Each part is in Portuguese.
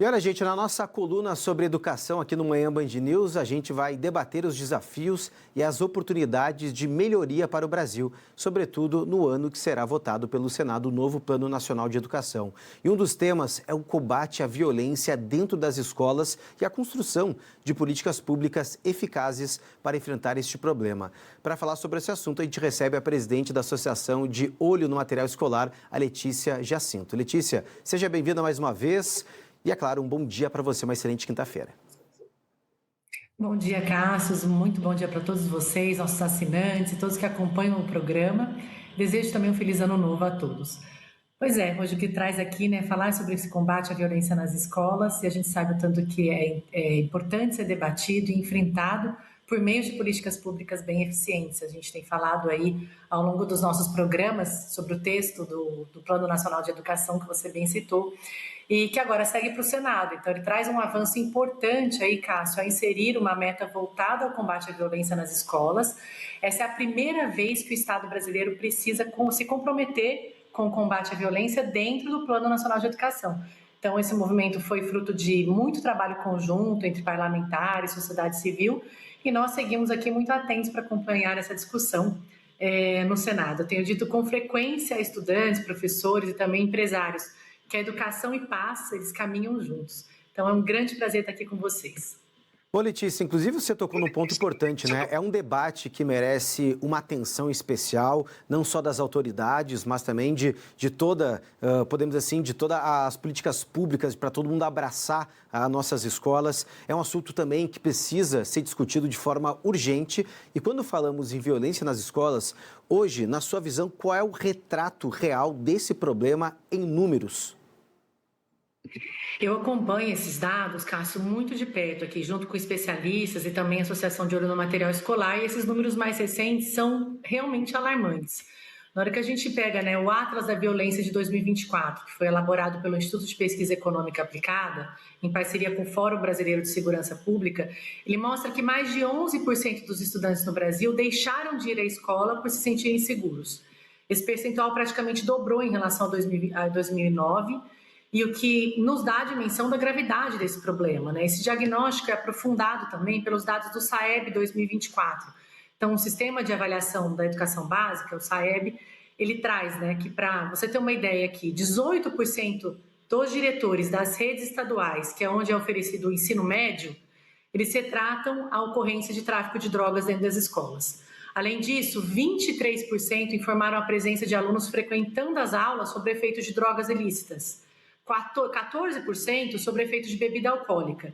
E olha, gente, na nossa coluna sobre educação aqui no Manhã Band News, a gente vai debater os desafios e as oportunidades de melhoria para o Brasil, sobretudo no ano que será votado pelo Senado o novo Plano Nacional de Educação. E um dos temas é o combate à violência dentro das escolas e a construção de políticas públicas eficazes para enfrentar este problema. Para falar sobre esse assunto, a gente recebe a presidente da Associação de Olho no Material Escolar, a Letícia Jacinto. Letícia, seja bem-vinda mais uma vez. E, é claro, um bom dia para você, uma excelente quinta-feira. Bom dia, Cássio. Muito bom dia para todos vocês, nossos assinantes e todos que acompanham o programa. Desejo também um feliz ano novo a todos. Pois é, hoje o que traz aqui, né, falar sobre esse combate à violência nas escolas, e a gente sabe o tanto que é importante ser debatido e enfrentado por meio de políticas públicas bem eficientes. A gente tem falado aí ao longo dos nossos programas sobre o texto do Plano Nacional de Educação, que você bem citou, e que agora segue para o Senado. Então, ele traz um avanço importante aí, Cássio, a inserir uma meta voltada ao combate à violência nas escolas. Essa é a primeira vez que o Estado brasileiro precisa se comprometer com o combate à violência dentro do Plano Nacional de Educação. Então, esse movimento foi fruto de muito trabalho conjunto entre parlamentares, sociedade civil, e nós seguimos aqui muito atentos para acompanhar essa discussão no Senado. Eu tenho dito com frequência a estudantes, professores e também empresários que a educação e paz, eles caminham juntos. Então, é um grande prazer estar aqui com vocês. Ô, Letícia, inclusive você tocou num ponto importante, né? É um debate que merece uma atenção especial, não só das autoridades, mas também de toda, podemos dizer assim, de todas as políticas públicas para todo mundo abraçar as nossas escolas. É um assunto também que precisa ser discutido de forma urgente. E quando falamos em violência nas escolas, hoje, na sua visão, qual é o retrato real desse problema em números? Eu acompanho esses dados, Cássio, muito de perto aqui, junto com especialistas e também a Associação de Olho no Material Escolar, e esses números mais recentes são realmente alarmantes. Na hora que a gente pega, né, o Atlas da Violência de 2024, que foi elaborado pelo Instituto de Pesquisa Econômica Aplicada, em parceria com o Fórum Brasileiro de Segurança Pública, ele mostra que mais de 11% dos estudantes no Brasil deixaram de ir à escola por se sentirem inseguros. Esse percentual praticamente dobrou em relação a 2009, e o que nos dá a dimensão da gravidade desse problema, né? Esse diagnóstico é aprofundado também pelos dados do SAEB 2024. Então, o Sistema de Avaliação da Educação Básica, o SAEB, ele traz, né, que para você ter uma ideia aqui, 18% dos diretores das redes estaduais, que é onde é oferecido o ensino médio, eles retratam a ocorrência de tráfico de drogas dentro das escolas. Além disso, 23% informaram a presença de alunos frequentando as aulas sob efeito de drogas ilícitas. 14% sobre efeito de bebida alcoólica.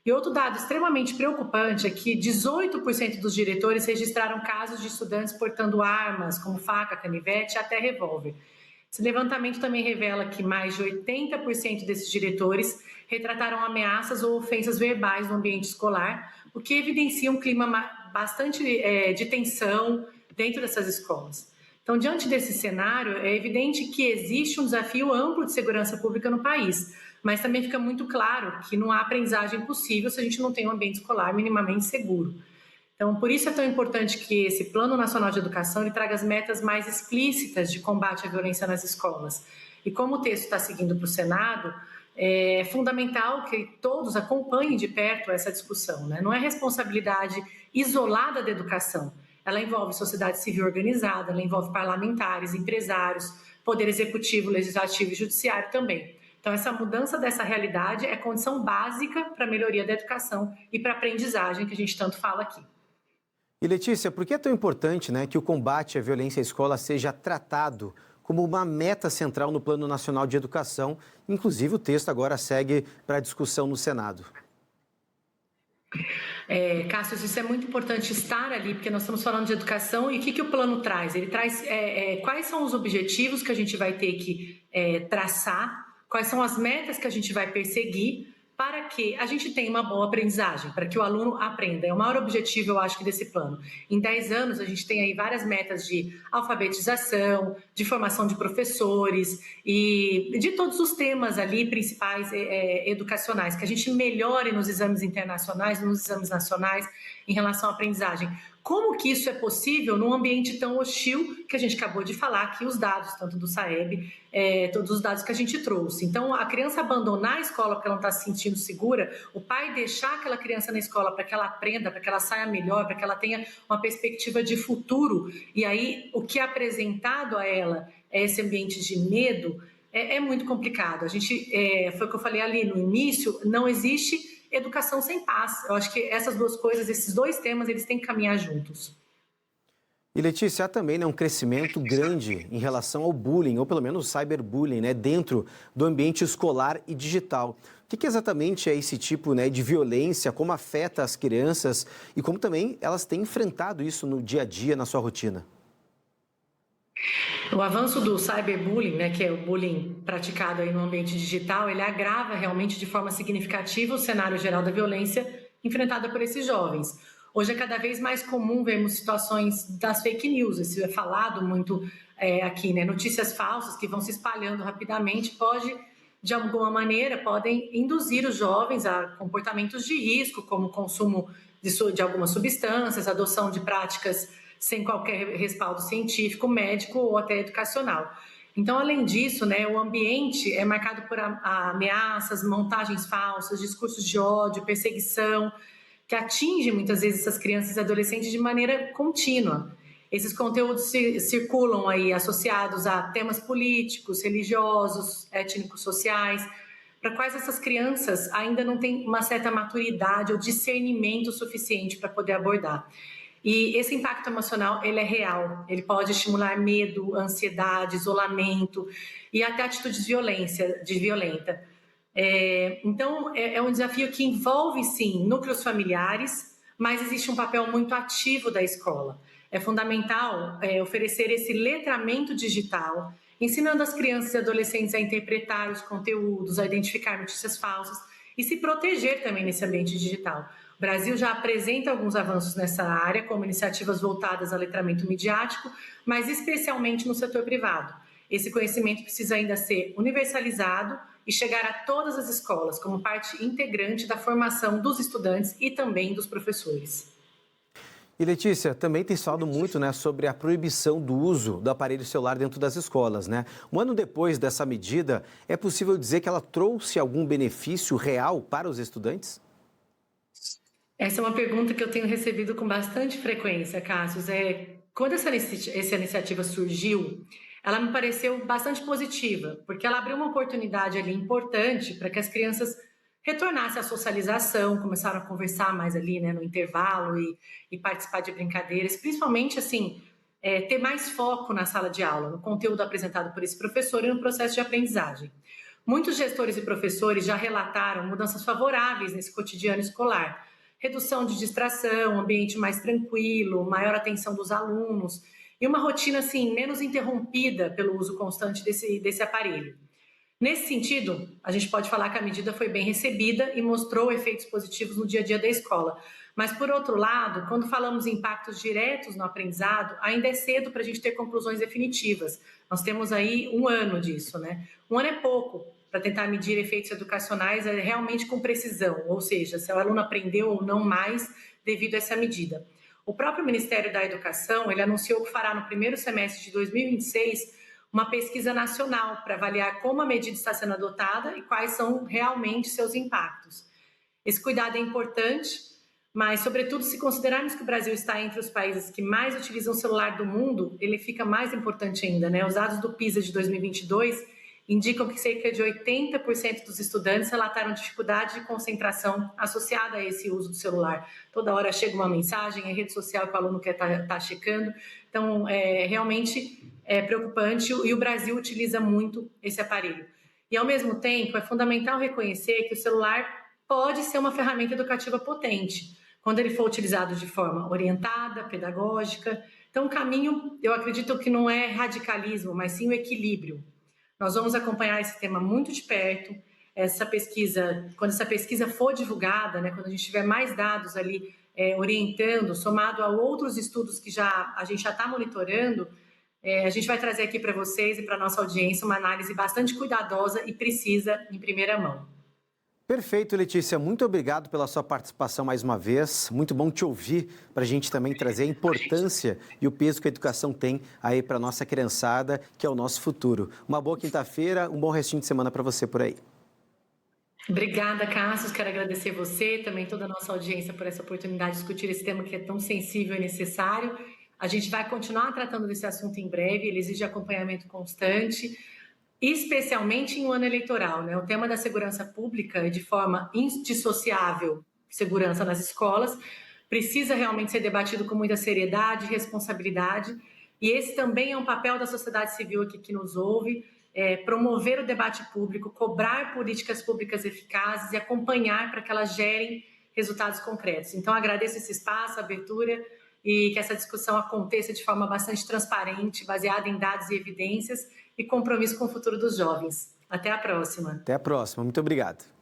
E outro dado extremamente preocupante é que 18% dos diretores registraram casos de estudantes portando armas, como faca, canivete, até revólver. Esse levantamento também revela que mais de 80% desses diretores retrataram ameaças ou ofensas verbais no ambiente escolar, o que evidencia um clima bastante de tensão dentro dessas escolas. Então, diante desse cenário, é evidente que existe um desafio amplo de segurança pública no país, mas também fica muito claro que não há aprendizagem possível se a gente não tem um ambiente escolar minimamente seguro. Então, por isso é tão importante que esse Plano Nacional de Educação ele traga as metas mais explícitas de combate à violência nas escolas. E como o texto está seguindo para o Senado, é fundamental que todos acompanhem de perto essa discussão, né? Não é responsabilidade isolada da educação. Ela envolve sociedade civil organizada, ela envolve parlamentares, empresários, poder executivo, legislativo e judiciário também. Então, essa mudança dessa realidade é condição básica para a melhoria da educação e para a aprendizagem que a gente tanto fala aqui. E Letícia, por que é tão importante, né, que o combate à violência à escola seja tratado como uma meta central no Plano Nacional de Educação? Inclusive, o texto agora segue para discussão no Senado. Cássio, isso é muito importante estar ali, porque nós estamos falando de educação e o que o plano traz? Ele traz quais são os objetivos que a gente vai ter que traçar, quais são as metas que a gente vai perseguir para que a gente tenha uma boa aprendizagem, para que o aluno aprenda. É o maior objetivo, eu acho, desse plano. Em 10 anos, a gente tem aí várias metas de alfabetização, de formação de professores e de todos os temas ali principais educacionais, que a gente melhore nos exames internacionais, nos exames nacionais em relação à aprendizagem. Como que isso é possível num ambiente tão hostil que a gente acabou de falar aqui, os dados, tanto do SAEB, todos os dados que a gente trouxe. Então, a criança abandonar a escola porque ela não está se sentindo segura, o pai deixar aquela criança na escola para que ela aprenda, para que ela saia melhor, para que ela tenha uma perspectiva de futuro, e aí o que é apresentado a ela é esse ambiente de medo, é muito complicado. A gente, foi o que eu falei ali no início, não existe educação sem paz. Eu acho que essas duas coisas, esses dois temas, eles têm que caminhar juntos. E Letícia, há também, né, um crescimento grande em relação ao bullying, ou pelo menos cyberbullying, né, dentro do ambiente escolar e digital. O que exatamente é esse tipo, né, de violência, como afeta as crianças e como também elas têm enfrentado isso no dia a dia, na sua rotina? O avanço do cyberbullying, né, que é o bullying praticado aí no ambiente digital, ele agrava realmente de forma significativa o cenário geral da violência enfrentada por esses jovens. Hoje é cada vez mais comum vermos situações das fake news, isso é falado muito aqui, né? Notícias falsas que vão se espalhando rapidamente, de alguma maneira, podem induzir os jovens a comportamentos de risco, como o consumo de algumas substâncias, adoção de práticas sem qualquer respaldo científico, médico ou até educacional. Então, além disso, né, o ambiente é marcado por ameaças, montagens falsas, discursos de ódio, perseguição, que atingem muitas vezes essas crianças e adolescentes de maneira contínua. Esses conteúdos circulam aí associados a temas políticos, religiosos, étnicos, sociais, para quais essas crianças ainda não têm uma certa maturidade ou discernimento suficiente para poder abordar. E esse impacto emocional, ele é real, ele pode estimular medo, ansiedade, isolamento e até atitudes violenta. Então, é um desafio que envolve, sim, núcleos familiares, mas existe um papel muito ativo da escola. É fundamental oferecer esse letramento digital, ensinando as crianças e adolescentes a interpretar os conteúdos, a identificar notícias falsas e se proteger também nesse ambiente digital. O Brasil já apresenta alguns avanços nessa área, como iniciativas voltadas ao letramento midiático, mas especialmente no setor privado. Esse conhecimento precisa ainda ser universalizado e chegar a todas as escolas, como parte integrante da formação dos estudantes e também dos professores. E Letícia, também tem se falado muito, né, sobre a proibição do uso do aparelho celular dentro das escolas, né? Um ano depois dessa medida, é possível dizer que ela trouxe algum benefício real para os estudantes? Essa é uma pergunta que eu tenho recebido com bastante frequência, Cássio. Quando essa iniciativa surgiu, ela me pareceu bastante positiva, porque ela abriu uma oportunidade ali importante para que as crianças retornassem à socialização, começaram a conversar mais ali, né, no intervalo e participar de brincadeiras, principalmente assim, ter mais foco na sala de aula, no conteúdo apresentado por esse professor e no processo de aprendizagem. Muitos gestores e professores já relataram mudanças favoráveis nesse cotidiano escolar. Redução de distração, ambiente mais tranquilo, maior atenção dos alunos e uma rotina assim menos interrompida pelo uso constante desse aparelho. Nesse sentido, a gente pode falar que a medida foi bem recebida e mostrou efeitos positivos no dia a dia da escola. Mas, por outro lado, quando falamos em impactos diretos no aprendizado, ainda é cedo para a gente ter conclusões definitivas. Nós temos aí um ano disso, né? Um ano é pouco para tentar medir efeitos educacionais realmente com precisão, ou seja, se o aluno aprendeu ou não mais devido a essa medida. O próprio Ministério da Educação, ele anunciou que fará no primeiro semestre de 2026 uma pesquisa nacional para avaliar como a medida está sendo adotada e quais são realmente seus impactos. Esse cuidado é importante, mas, sobretudo, se considerarmos que o Brasil está entre os países que mais utilizam o celular do mundo, ele fica mais importante ainda, né? Os dados do PISA de 2022 indicam que cerca de 80% dos estudantes relataram dificuldade de concentração associada a esse uso do celular. Toda hora chega uma mensagem, é rede social que o aluno quer tá checando. Então, realmente é preocupante e o Brasil utiliza muito esse aparelho. E, ao mesmo tempo, é fundamental reconhecer que o celular pode ser uma ferramenta educativa potente, quando ele for utilizado de forma orientada, pedagógica. Então, o caminho, eu acredito que não é radicalismo, mas sim o equilíbrio. Nós vamos acompanhar esse tema muito de perto. Quando essa pesquisa for divulgada, né, quando a gente tiver mais dados ali orientando, somado a outros estudos que a gente já está monitorando, a gente vai trazer aqui para vocês e para a nossa audiência uma análise bastante cuidadosa e precisa em primeira mão. Perfeito, Letícia. Muito obrigado pela sua participação mais uma vez. Muito bom te ouvir, para a gente também trazer a importância e o peso que a educação tem aí para a nossa criançada, que é o nosso futuro. Uma boa quinta-feira, um bom restinho de semana para você por aí. Obrigada, Cassius. Quero agradecer você, também toda a nossa audiência por essa oportunidade de discutir esse tema que é tão sensível e necessário. A gente vai continuar tratando desse assunto em breve, ele exige acompanhamento constante, especialmente em um ano eleitoral, né? O tema da segurança pública, de forma indissociável, segurança nas escolas, precisa realmente ser debatido com muita seriedade e responsabilidade. E esse também é um papel da sociedade civil aqui que nos ouve, promover o debate público, cobrar políticas públicas eficazes e acompanhar para que elas gerem resultados concretos. Então, agradeço esse espaço, a abertura, e que essa discussão aconteça de forma bastante transparente, baseada em dados e evidências, e compromisso com o futuro dos jovens. Até a próxima. Até a próxima. Muito obrigado.